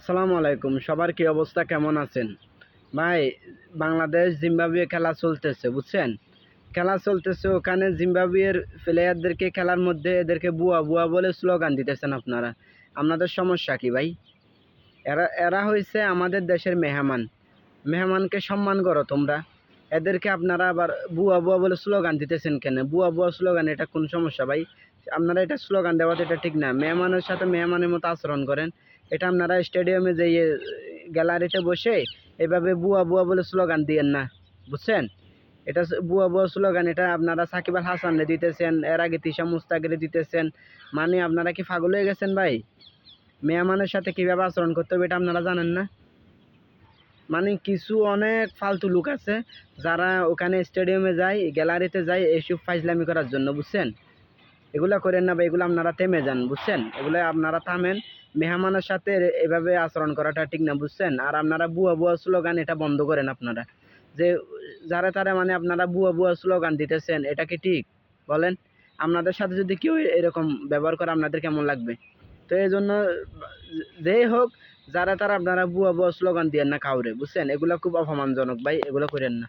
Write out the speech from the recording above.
আসসালামু আলাইকুম। সবার কি অবস্থা, কেমন আছেন? ভাই, বাংলাদেশ জিম্বাবুয়ে খেলা চলতেছে, বুঝছেন? খেলা চলতেছে, ওখানে জিম্বাবুয়ের প্লেয়ারদেরকে খেলার মধ্যে এদেরকে বুয়া বুয়া বলে স্লোগান দিতেছেন আপনারা। আপনাদের সমস্যা কি ভাই? এরা এরা হইছে আমাদের দেশের মেহমান। মেহমানকে সম্মান করো তোমরা। এদেরকে আপনারা আবার বুয়া বুয়া বলে স্লোগান দিতেছেন কেন? বুয়া বুয়া স্লোগান, এটা কোন সমস্যা ভাই? আপনারা এটা স্লোগান দেওয়াতে এটা ঠিক না। মেহমানের সাথে মেহমানের মতো আচরণ করেন। এটা আপনারা স্টেডিয়ামে যেয়ে গ্যালারিতে বসে এভাবে বুয়া বুয়া বলে স্লোগান দিয়েন না, বুঝছেন? এটা বুয়া বুয়া স্লোগান, এটা আপনারা সাকিব আল হাসানরে দিতেছেন, এর আগে তিশা মুস্তাকেরে দিতেছেন। মানে আপনারা কি পাগল হয়ে গেছেন ভাই? মেহমানের সাথে কিভাবে আচরণ করতে হবে এটা আপনারা জানেন না? মানে কিছু অনেক ফালতু লোক আছে যারা ওখানে স্টেডিয়ামে যায়, গ্যালারিতে যায় এইসব ফাইজলামি করার জন্য, বুঝছেন? এগুলা করেন না ভাই, এগুলো আপনারা থেমে যান, বুঝছেন? এগুলো আপনারা থামেন। মেহমানের সাথে এভাবে আচরণ করাটা ঠিক না, বুঝছেন? আর আপনারা বুয়া বুয়া স্লোগান এটা বন্ধ করেন আপনারা। যে যারা তারা মানে আপনারা বুয়া বুয়া স্লোগান দিতেছেন, এটা কি ঠিক বলেন? আপনাদের সাথে যদি কেউ এরকম ব্যবহার করে আপনাদের কেমন লাগবে? তো এই জন্য যেই হোক, যারা তারা আপনারা বুয়া বুয়া স্লোগান দিয়েন না কাউরে, বুঝছেন? এগুলো খুব অপমানজনক ভাই, এগুলো করেন না।